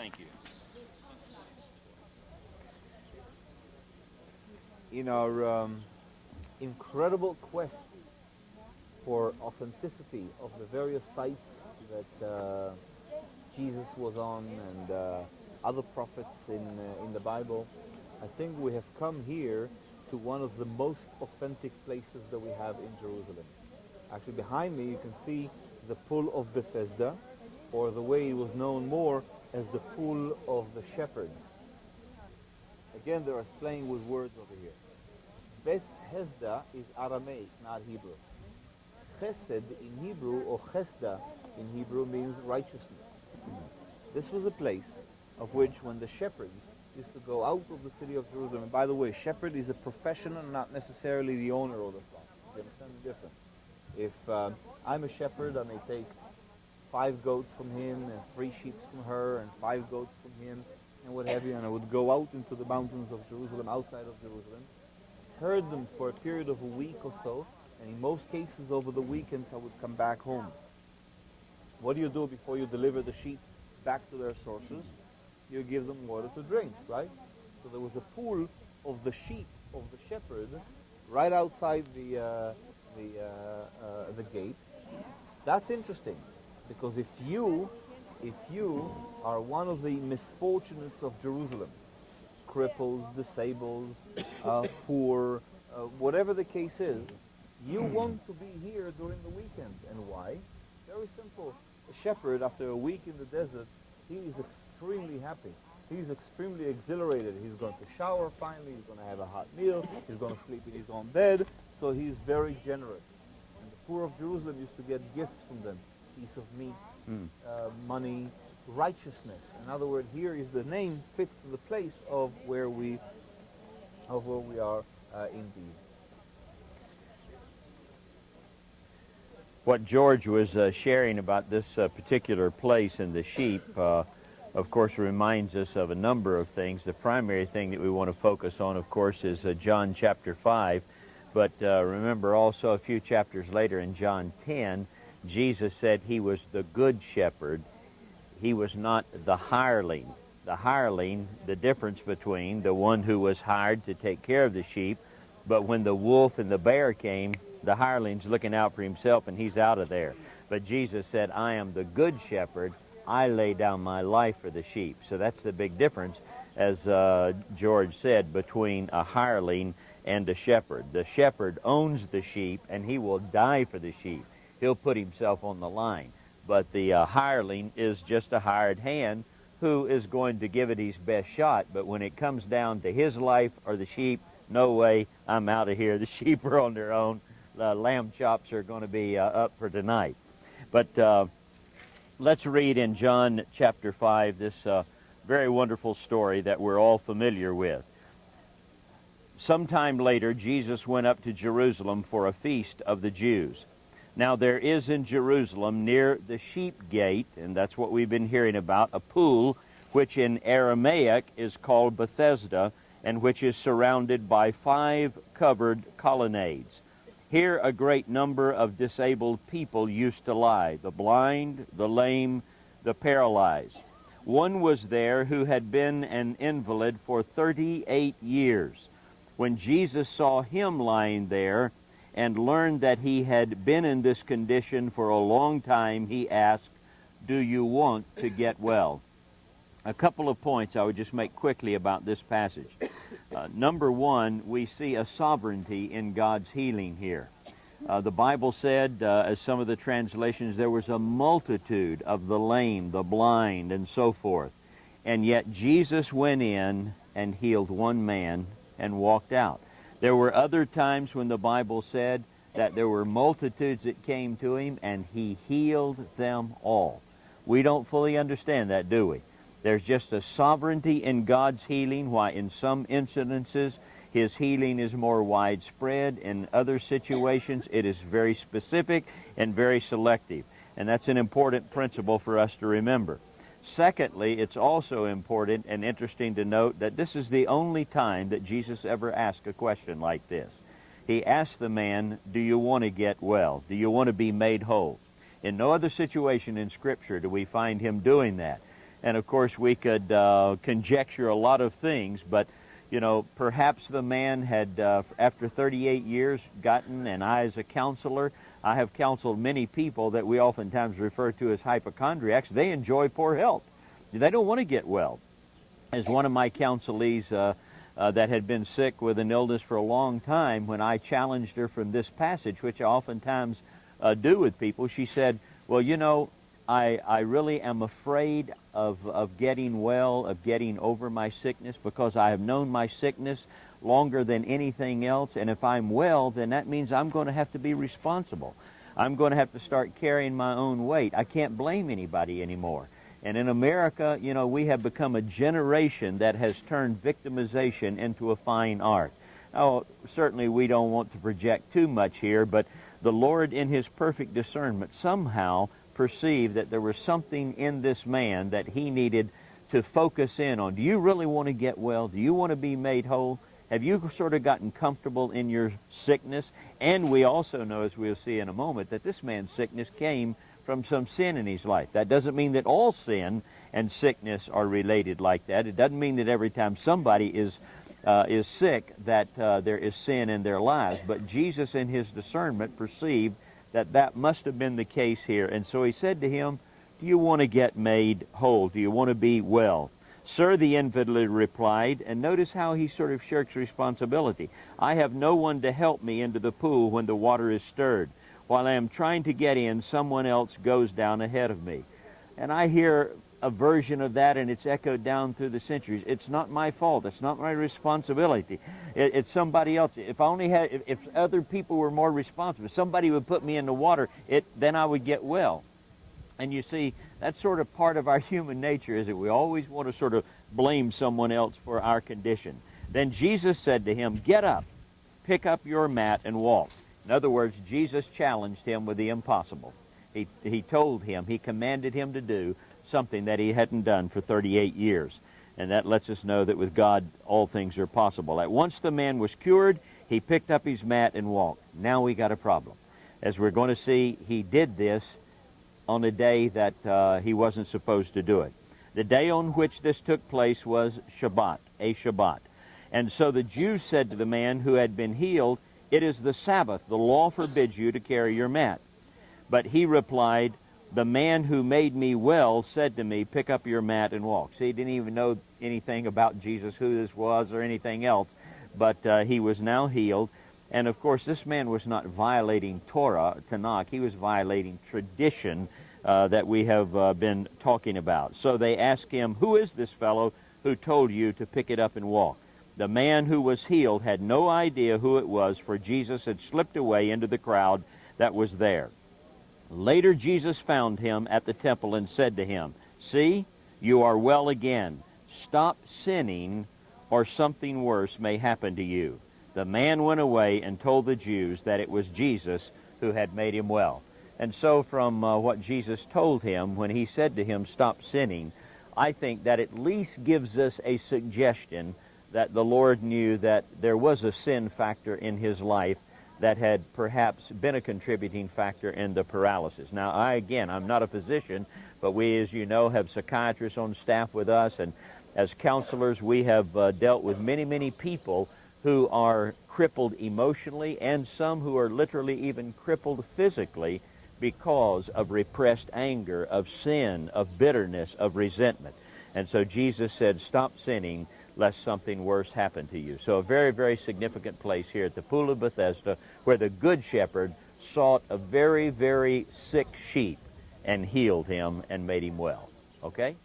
Thank you. In our incredible quest for authenticity of the various sites that Jesus was on and other prophets in the Bible, I think we have come here to one of the most authentic places that we have in Jerusalem. Actually, behind me you can see the pool of Bethesda, or the way it was known more as the pool of the shepherds. Again, they are playing with words over here. Bethesda is Aramaic, not Hebrew. Chesed in Hebrew, or Chesda in Hebrew, means righteousness. This was a place of which, when the shepherds used to go out of the city of Jerusalem, and by the way, shepherd is a professional, not necessarily the owner of the flock. You understand the difference? If I'm a shepherd, I may take 5 goats from him, and 3 sheep from her, and 5 goats from him, and what have you, and I would go out into the mountains of Jerusalem, outside of Jerusalem, herd them for a period of a week or so, and in most cases over the weekends I would come back home. What do you do before you deliver the sheep back to their sources? You give them water to drink, right? So there was a pool of the sheep of the shepherd right outside the gate. That's interesting, because if you are one of the misfortunates of Jerusalem, cripples, disabled, poor, whatever the case is, you want to be here during the weekend. And why? Very simple. A shepherd, after a week in the desert, he is extremely happy. He's extremely exhilarated. He's going to shower finally. He's going to have a hot meal. He's going to sleep in his own bed. So he's very generous. And the poor of Jerusalem used to get gifts from them. Piece of meat, money, righteousness. In other words, here is the name fits to the place of where we are indeed. What George was sharing about this particular place and the sheep, of course, reminds us of a number of things. The primary thing that we want to focus on, of course, is John chapter 5. But remember also a few chapters later in John 10, Jesus said he was the good shepherd. He was not the hireling. The hireling, the difference between the one who was hired to take care of the sheep, but when the wolf and the bear came, the hireling's looking out for himself and he's out of there. But Jesus said, I am the good shepherd. I lay down my life for the sheep. So that's the big difference, as George said, between a hireling and a shepherd. The shepherd owns the sheep and he will die for the sheep. He'll put himself on the line. But the hireling is just a hired hand who is going to give it his best shot. But when it comes down to his life or the sheep, no way, I'm out of here. The sheep are on their own. The lamb chops are going to be up for tonight. But let's read in John chapter 5 this very wonderful story that we're all familiar with. Sometime later, Jesus went up to Jerusalem for a feast of the Jews. Now there is in Jerusalem near the sheep gate, and that's what we've been hearing about, a pool which in Aramaic is called Bethesda, and which is surrounded by 5 covered colonnades. Here a great number of disabled people used to lie, the blind, the lame, the paralyzed. One was there who had been an invalid for 38 years. When Jesus saw him lying there and learned that he had been in this condition for a long time, he asked, "Do you want to get well?" A couple of points I would just make quickly about this passage. Number one, we see a sovereignty in God's healing here. The Bible said, as some of the translations, there was a multitude of the lame, the blind, and so forth. And yet Jesus went in and healed one man and walked out. There were other times when the Bible said that there were multitudes that came to him and he healed them all. We don't fully understand that, do we? There's just a sovereignty in God's healing, why in some incidences his healing is more widespread. In other situations it is very specific and very selective. And that's an important principle for us to remember. Secondly, it's also important and interesting to note that this is the only time that Jesus ever asked a question like this. He asked the man, "Do you want to get well? Do you want to be made whole?" In no other situation in Scripture do we find him doing that. And of course, we could conjecture a lot of things, but perhaps the man had, after 38 years, gotten, and I as a counselor, I have counseled many people that we oftentimes refer to as hypochondriacs. They enjoy poor health. They don't want to get well. As one of my counselees that had been sick with an illness for a long time, when I challenged her from this passage, which I oftentimes do with people, she said, well, I really am afraid of getting well, of getting over my sickness, because I have known my sickness longer than anything else, and if I'm well, then that means I'm going to have to be responsible. I'm going to have to start carrying my own weight. I can't blame anybody anymore. And in America, we have become a generation that has turned victimization into a fine art. Now, certainly we don't want to project too much here, but the Lord, in His perfect discernment, somehow perceived that there was something in this man that He needed to focus in on. Do you really want to get well? Do you want to be made whole? Have you sort of gotten comfortable in your sickness? And we also know, as we'll see in a moment, that this man's sickness came from some sin in his life. That doesn't mean that all sin and sickness are related like that. It doesn't mean that every time somebody is sick that there is sin in their lives. But Jesus, in His discernment, perceived that that must have been the case here. And so He said to him, do you want to get made whole? Do you want to be well? Sir, the invalid replied, and notice how he sort of shirks responsibility. I have no one to help me into the pool when the water is stirred. While I am trying to get in, someone else goes down ahead of me. And I hear a version of that, and it's echoed down through the centuries. It's not my fault. It's not my responsibility. It's somebody else. If other people were more responsible, if somebody would put me in the water, then I would get well. And you see, that's sort of part of our human nature, is that we always want to sort of blame someone else for our condition. Then Jesus said to him, get up, pick up your mat, and walk. In other words, Jesus challenged him with the impossible. He told him, He commanded him to do something that he hadn't done for 38 years. And that lets us know that with God, all things are possible. At once the man was cured, he picked up his mat and walked. Now we got a problem. As we're going to see, he did this on a day that he wasn't supposed to do it. The day on which this took place was Shabbat, a Shabbat. And so the Jews said to the man who had been healed, it is the Sabbath. The law forbids you to carry your mat. But he replied, the man who made me well said to me, pick up your mat and walk. See, he didn't even know anything about Jesus, who this was, or anything else. But he was now healed. And of course, this man was not violating Torah, Tanakh. He was violating tradition that we have been talking about. So they asked him, who is this fellow who told you to pick it up and walk? The man who was healed had no idea who it was, for Jesus had slipped away into the crowd that was there. Later Jesus found him at the temple and said to him, see, you are well again. Stop sinning, or something worse may happen to you. The man went away and told the Jews that it was Jesus who had made him well. And so from what Jesus told him when He said to him, stop sinning, I think that at least gives us a suggestion that the Lord knew that there was a sin factor in his life that had perhaps been a contributing factor in the paralysis. Now, I'm not a physician, but we, as you know, have psychiatrists on staff with us, and as counselors, we have dealt with many, many people who are crippled emotionally, and some who are literally even crippled physically because of repressed anger, of sin, of bitterness, of resentment. And so Jesus said, stop sinning, lest something worse happen to you. So a very, very significant place here at the Pool of Bethesda, where the Good Shepherd sought a very, very sick sheep and healed him and made him well. Okay?